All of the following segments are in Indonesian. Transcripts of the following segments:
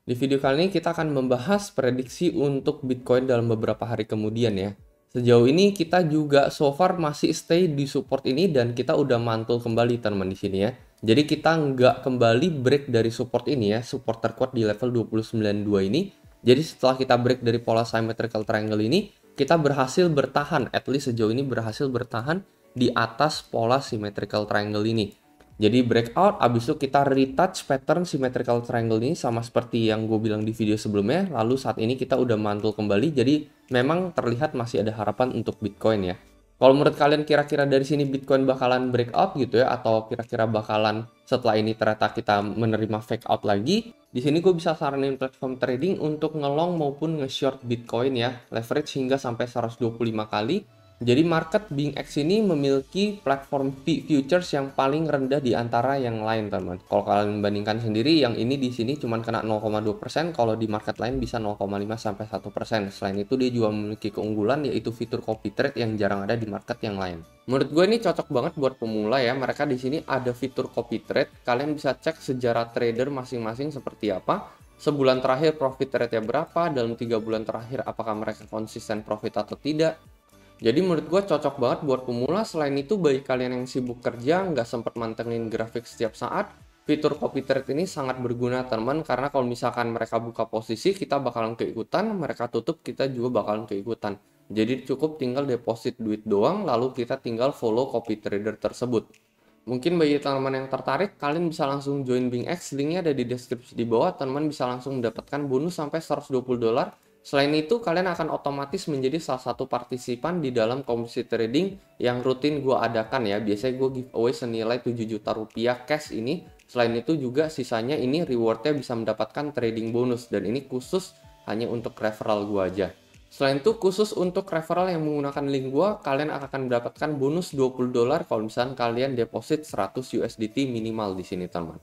Di video kali ini kita akan membahas prediksi untuk Bitcoin dalam beberapa hari kemudian ya. Sejauh ini kita juga so far masih stay di support ini dan kita udah mantul kembali teman di sini ya. Jadi kita nggak kembali break dari support ini ya, support terkuat di level 29.2 ini. Jadi setelah kita break dari pola symmetrical triangle ini, kita berhasil bertahan, at least sejauh ini berhasil bertahan di atas pola symmetrical triangle ini. Jadi breakout, abis itu kita retouch pattern symmetrical triangle ini sama seperti yang gue bilang di video sebelumnya. Lalu saat ini kita udah mantul kembali, jadi memang terlihat masih ada harapan untuk Bitcoin ya. Kalau menurut kalian kira-kira dari sini Bitcoin bakalan breakout gitu ya, atau kira-kira bakalan setelah ini ternyata kita menerima fake out lagi, di sini gue bisa saranin platform trading untuk ngelong maupun nge-short Bitcoin ya, leverage hingga sampai 125 kali. Jadi market BingX ini memiliki platform futures yang paling rendah di antara yang lain, teman. Kalau kalian bandingkan sendiri, yang ini di sini cuma kena 0,2%, kalau di market lain bisa 0,5 sampai 1%. Selain itu dia juga memiliki keunggulan yaitu fitur copy trade yang jarang ada di market yang lain. Menurut gue ini cocok banget buat pemula ya. Mereka di sini ada fitur copy trade. Kalian bisa cek sejarah trader masing-masing seperti apa. Sebulan terakhir profit rate-nya berapa, dalam 3 bulan terakhir apakah mereka konsisten profit atau tidak. Jadi menurut gue cocok banget buat pemula. Selain itu bagi kalian yang sibuk kerja, nggak sempat mantengin grafik setiap saat, fitur copy trade ini sangat berguna teman, karena kalau misalkan mereka buka posisi, kita bakalan keikutan, mereka tutup, kita juga bakalan keikutan. Jadi cukup tinggal deposit duit doang, lalu kita tinggal follow copy trader tersebut. Mungkin bagi teman-teman yang tertarik, kalian bisa langsung join BingX, linknya ada di deskripsi di bawah, teman bisa langsung mendapatkan bonus sampai $120. Selain itu, kalian akan otomatis menjadi salah satu partisipan di dalam komisi trading yang rutin gue adakan ya. Biasanya gue giveaway senilai 7 juta rupiah cash ini. Selain itu juga sisanya ini rewardnya bisa mendapatkan trading bonus. Dan ini khusus hanya untuk referral gue aja. Selain itu khusus untuk referral yang menggunakan link gue, kalian akan mendapatkan bonus $20 kalau misalnya kalian deposit 100 USDT minimal di sini teman.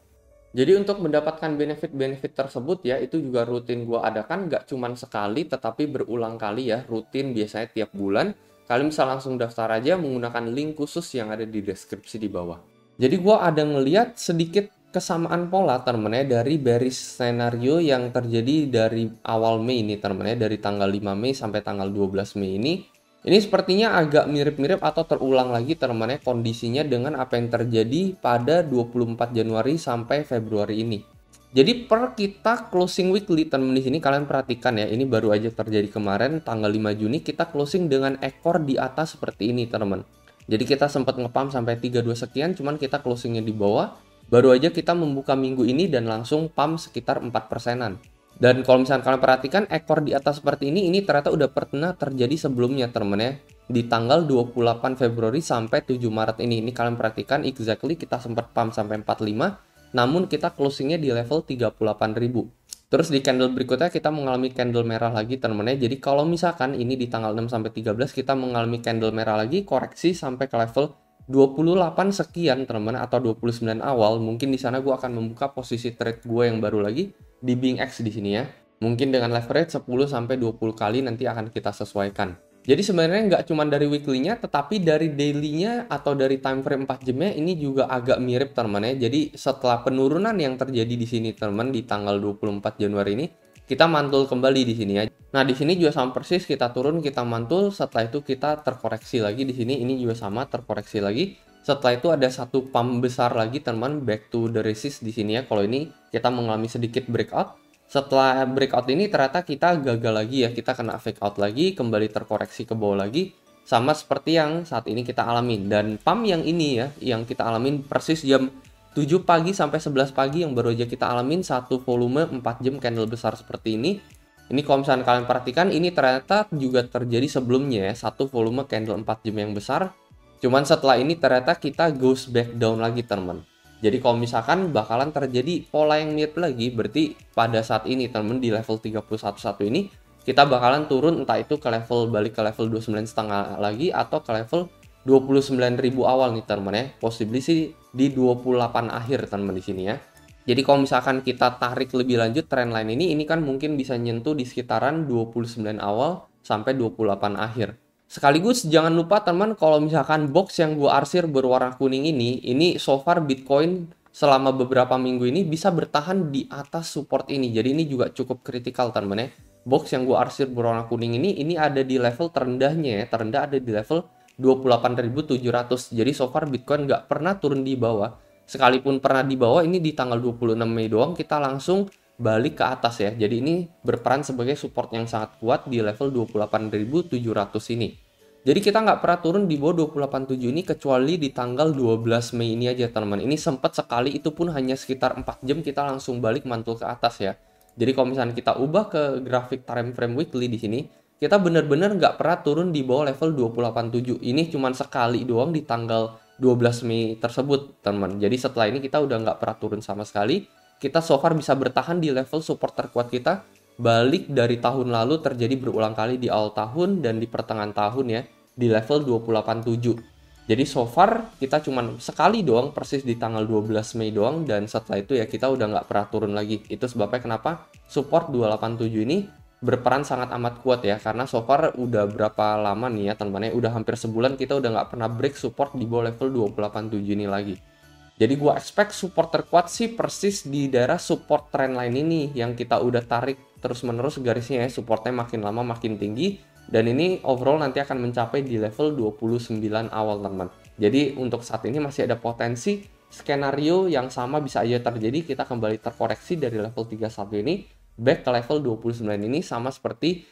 Jadi untuk mendapatkan benefit-benefit tersebut ya, itu juga rutin gue adakan, nggak cuma sekali tetapi berulang kali ya, rutin biasanya tiap bulan. Kalian bisa langsung daftar aja menggunakan link khusus yang ada di deskripsi di bawah. Jadi gue ada ngeliat sedikit kesamaan pola temen-temennya dari bearish scenario yang terjadi dari awal Mei ini temen-temennya, dari tanggal 5 Mei sampai tanggal 12 Mei ini. Ini sepertinya agak mirip-mirip atau terulang lagi teman-teman kondisinya dengan apa yang terjadi pada 24 Januari sampai Februari ini. Jadi per kita closing weekly teman di sini kalian perhatikan ya, ini baru aja terjadi kemarin tanggal 5 Juni kita closing dengan ekor di atas seperti ini teman. Jadi kita sempat ngepump sampai 32 sekian, cuman kita closingnya di bawah. Baru aja kita membuka minggu ini dan langsung pump sekitar 4%-an. Dan kalau misalnya kalian perhatikan ekor di atas seperti ini ternyata udah pernah terjadi sebelumnya temen ya. Di tanggal 28 Februari sampai 7 Maret ini. Ini kalian perhatikan exactly kita sempat pump sampai 45. Namun kita closingnya di level 38.000. Terus di candle berikutnya kita mengalami candle merah lagi temen ya. Jadi kalau misalkan ini di tanggal 6 sampai 13 kita mengalami candle merah lagi, koreksi sampai ke level 28 sekian teman-teman atau 29 awal, mungkin di sana gue akan membuka posisi trade gue yang baru lagi di BingX di sini ya. Mungkin dengan leverage 10 sampai 20 kali nanti akan kita sesuaikan. Jadi sebenarnya nggak cuma dari weekly-nya, tetapi dari daily-nya atau dari time frame 4 jamnya ini juga agak mirip teman-teman ya. Jadi setelah penurunan yang terjadi di sini teman-teman di tanggal 24 Januari ini, kita mantul kembali di sini ya. Nah, di sini juga sama persis kita turun, kita mantul, setelah itu kita terkoreksi lagi di sini, ini juga sama terkoreksi lagi. Setelah itu ada satu pump besar lagi teman, back to the resist di sini ya. Kalau ini kita mengalami sedikit breakout. Setelah breakout ini ternyata kita gagal lagi ya, kita kena fake out lagi, kembali terkoreksi ke bawah lagi. Sama seperti yang saat ini kita alamin. Dan pump yang ini ya, yang kita alamin persis jam 7 pagi sampai 11 pagi yang baru aja kita alamin, satu volume 4 jam candle besar seperti ini. Ini kalau misalnya kalian perhatikan, ini ternyata juga terjadi sebelumnya ya, satu volume candle 4 jam yang besar. Cuman setelah ini ternyata kita goes back down lagi teman. Jadi kalau misalkan bakalan terjadi pola yang mirip lagi, berarti pada saat ini teman di level 31.1 ini, kita bakalan turun entah itu ke level balik ke level 29,5 lagi atau ke level 29.000 awal nih teman ya. Possibly sih di 28 akhir teman di sini ya. Jadi kalau misalkan kita tarik lebih lanjut trendline ini kan mungkin bisa nyentuh di sekitaran 29 awal sampai 28 akhir. Sekaligus jangan lupa teman, kalau misalkan box yang gue arsir berwarna kuning ini so far Bitcoin selama beberapa minggu ini bisa bertahan di atas support ini. Jadi ini juga cukup kritikal teman-teman ya. Box yang gue arsir berwarna kuning ini ada di level terendahnya ya. Terendah ada di level 28.700. Jadi so far Bitcoin nggak pernah turun di bawah. Sekalipun pernah di bawah, ini di tanggal 26 Mei doang kita langsung balik ke atas ya. Jadi ini berperan sebagai support yang sangat kuat di level 28.700 ini. Jadi kita nggak pernah turun di bawah 287 ini kecuali di tanggal 12 Mei ini aja teman-teman. Ini sempat sekali, itu pun hanya sekitar 4 jam kita langsung balik mantul ke atas ya. Jadi kalau misalnya kita ubah ke grafik time frame weekly di sini, kita benar-benar nggak pernah turun di bawah level 287. Ini cuma sekali doang di tanggal 12 Mei tersebut teman-teman. Jadi setelah ini kita udah nggak pernah turun sama sekali. Kita so far bisa bertahan di level support terkuat kita. Balik dari tahun lalu terjadi berulang kali di awal tahun dan di pertengahan tahun ya, di level 287. Jadi so far kita cuma sekali doang, persis di tanggal 12 Mei doang, dan setelah itu ya kita udah nggak pernah turun lagi. Itu sebabnya kenapa support 287 ini berperan sangat amat kuat ya, karena so far udah berapa lama nih ya teman-teman ya, udah hampir sebulan kita udah nggak pernah break support di bawah level 287 ini lagi. Jadi gua expect support terkuat sih persis di daerah support trendline ini yang kita udah tarik terus menerus garisnya ya, supportnya makin lama makin tinggi, dan ini overall nanti akan mencapai di level 29 awal teman-teman. Jadi untuk saat ini masih ada potensi skenario yang sama bisa aja terjadi, kita kembali terkoreksi dari level 31 ini back ke level 29 ini, sama seperti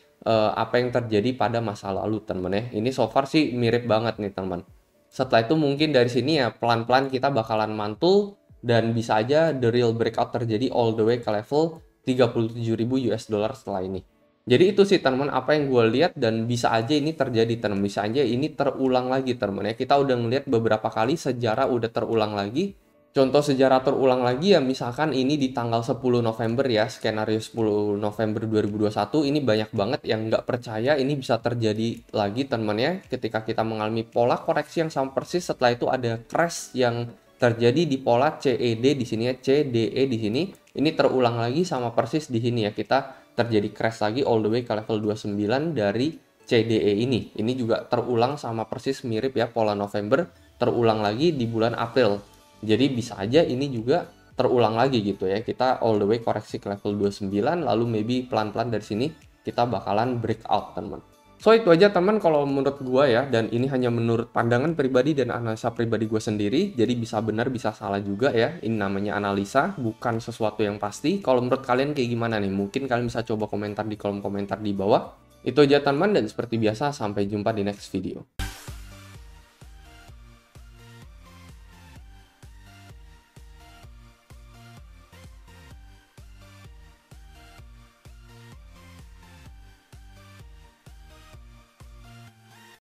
apa yang terjadi pada masa lalu teman-teman ya. Ini so far sih mirip banget nih teman-teman. Setelah itu mungkin dari sini ya pelan-pelan kita bakalan mantul dan bisa aja the real breakout terjadi all the way ke level 37.000 US dollar setelah ini. Jadi itu sih teman-teman apa yang gue lihat, dan bisa aja ini terjadi teman-teman, bisa aja ini terulang lagi teman-teman ya. Kita udah ngeliat beberapa kali sejarah udah terulang lagi. Contoh sejarah terulang lagi ya, misalkan ini di tanggal 10 November ya, skenario 10 November 2021, ini banyak banget yang nggak percaya ini bisa terjadi lagi teman-teman ya, ketika kita mengalami pola koreksi yang sama persis, setelah itu ada crash yang terjadi di pola CED di sini ya, CDE di sini, ini terulang lagi sama persis di sini ya, kita terjadi crash lagi all the way ke level 29 dari CDE ini. Ini juga terulang sama persis mirip ya, pola November terulang lagi di bulan April. Jadi bisa aja ini juga terulang lagi gitu ya. Kita all the way koreksi ke level 29, lalu maybe pelan-pelan dari sini kita bakalan breakout teman. So itu aja teman kalau menurut gua ya, dan ini hanya menurut pandangan pribadi dan analisa pribadi gua sendiri. Jadi bisa benar bisa salah juga ya. Ini namanya analisa, bukan sesuatu yang pasti. Kalau menurut kalian kayak gimana nih? Mungkin kalian bisa coba komentar di kolom komentar di bawah. Itu aja teman, dan seperti biasa sampai jumpa di next video.